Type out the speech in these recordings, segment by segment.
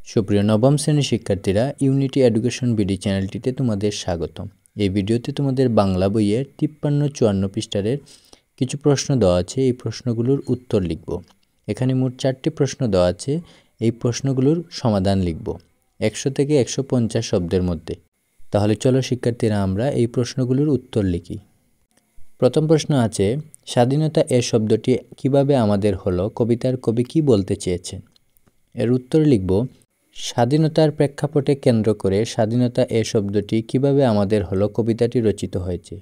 সুপ্রিয় নবম শ্রেণীর শিক্ষার্থীরা, ইউনিটি এডুকেশন বিডি চ্যানেলটিতে তোমাদের স্বাগতম। এই ভিডিওতে তোমাদের বাংলা বইয়ের 53-54 পৃষ্ঠারের কিছু প্রশ্ন দেওয়া আছে। এই প্রশ্নগুলোর উত্তর লিখব। এখানে মোট 4টি প্রশ্ন দেওয়া আছে। এই প্রশ্নগুলোর সমাধান লিখব 100 থেকে 150 শব্দের মধ্যে। তাহলে চলো শিক্ষার্থীরা, আমরা এই প্রশ্নগুলোর উত্তর লিখি। প্রথম প্রশ্ন আছে, স্বাধীনতা এ শব্দটি কিভাবে আমাদের হলো, কবিতার কবি কি বলতে চেয়েছেন? এর উত্তর লিখব, স্বাধীনতার প্রেক্ষাপটে কেন্দ্র করে স্বাধীনতা এ শব্দটি কিভাবে আমাদের হলো কবিতাটি রচিত হয়েছে।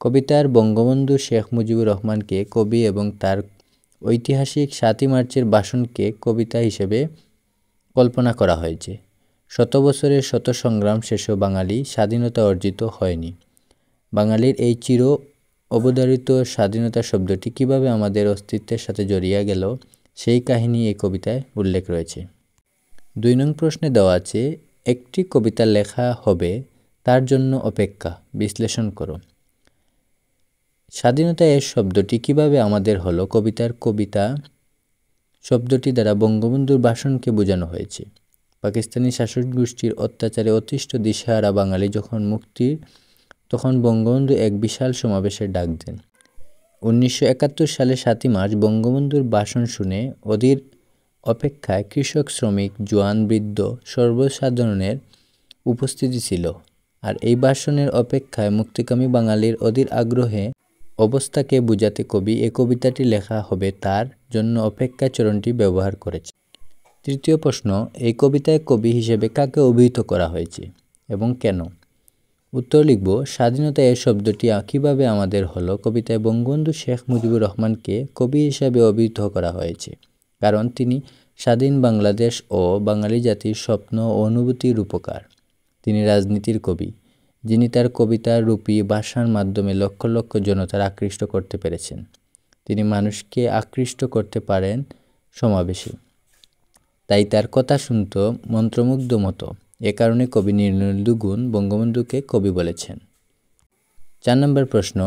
কবিতার বঙ্গবন্ধু শেখ মুজিবুর রহমানকে কবি এবং তার ঐতিহাসিক 7ই মার্চের ভাষণকে কবিতা হিসেবে কল্পনা করা হয়েছে। 100 বছরের শত সংগ্রাম শেষেও বাঙালি স্বাধীনতা অর্জিত হয়নি। বাঙালির এই চির অবধারিত স্বাধীনতা শব্দটি কিভাবে আমাদের অস্তিত্বের সাথে জড়িয়ে গেল, সেই কাহিনী এই কবিতায় উল্লেখ রয়েছে। 2 নং প্রশ্নে দেওয়া আছে, একটি কবিতা লেখা হবে, তার জন্য অপেক্ষা বিশ্লেষণ করো। স্বাধীনতা এর শব্দটি কিভাবে আমাদের হলো, কবিতার কবিতা শব্দটি দ্বারা বঙ্গবন্ধুর ভাষণকে বোঝানো হয়েছে। পাকিস্তানি শাসক গোষ্ঠীর অত্যাচারে অতিষ্ঠ দিশেহারা বাঙালি যখন মুক্তির, তখন বঙ্গবন্ধু এক বিশাল সমাবেশের ডাক দেন। 1971 সালে 7ই মার্চ বঙ্গবন্ধুর ভাষণ শুনে অধীর অপেক্ষায় কৃষক, শ্রমিক, জোয়ান, বৃদ্ধ সর্বসাধারণের উপস্থিতি ছিল। আর এই ভাষণের অপেক্ষায় মুক্তিকামী বাঙালির অধীর আগ্রহে অবস্থাকে বোঝাতে কবি এ কবিতাটি লেখা হবে, তার জন্য অপেক্ষা চরণটি ব্যবহার করেছে। তৃতীয় প্রশ্ন, এই কবিতায় কবি হিসেবে কাকে অভিহিত করা হয়েছে এবং কেন? উত্তর লিখব, স্বাধীনতা এর শব্দটি কিভাবে আমাদের হলো, কবিতায় বঙ্গবন্ধু শেখ মুজিবুর রহমানকে কবি হিসাবে অভিহিত করা হয়েছে, কারণ তিনি স্বাধীন বাংলাদেশ ও বাঙালি জাতির স্বপ্ন ও অনুভূতির রূপকার। তিনি রাজনীতির কবি, যিনি তার কবিতার রূপী ভাষার মাধ্যমে লক্ষ লক্ষ জনতার আকৃষ্ট করতে পেরেছেন। তিনি মানুষকে আকৃষ্ট করতে পারেন সমাবেশে, তাই তার কথা শুনত মন্ত্রমুগ্ধ মতো। এ কারণে কবি নির্মলেন্দু গুণ বঙ্গবন্ধুকে কবি বলেছেন। 4 নম্বর প্রশ্ন,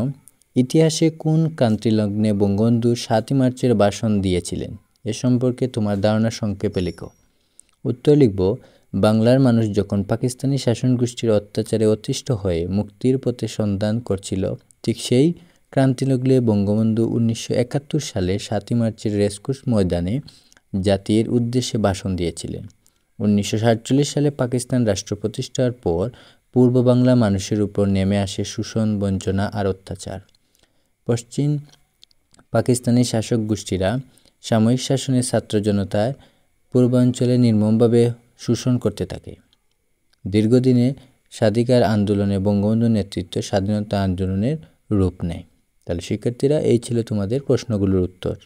ইতিহাসে কোন ক্রান্তিলগ্নে বঙ্গবন্ধু 7ই মার্চের ভাষণ দিয়েছিলেন, এ সম্পর্কে তোমার ধারণা সংক্ষেপে লিখো। উত্তর লিখব, বাংলার মানুষ যখন পাকিস্তানি শাসন গোষ্ঠীর অত্যাচারে অতিষ্ঠ হয়ে মুক্তির পথে সন্ধান করছিল, ঠিক সেই ক্রান্তিলগ্নে বঙ্গবন্ধু 1971 সালে 7ই মার্চের রেসকোর্স ময়দানে জাতির উদ্দেশ্যে ভাষণ দিয়েছিলেন। 1947 সালে পাকিস্তান রাষ্ট্র প্রতিষ্ঠার পর পূর্ব বাংলা মানুষের উপর নেমে আসে শোষণ, বঞ্চনা আর অত্যাচার। পশ্চিম পাকিস্তানি শাসক গোষ্ঠীরা সামরিক শাসনের ছাত্র জনতায় পূর্বাঞ্চলে নির্মমভাবে শোষণ করতে থাকে। দীর্ঘদিনে স্বাধিকার আন্দোলনে বঙ্গবন্ধুর নেতৃত্ব স্বাধীনতা আন্দোলনের রূপ নেয়। তাহলে শিক্ষার্থীরা, এই ছিল তোমাদের প্রশ্নগুলোর উত্তর।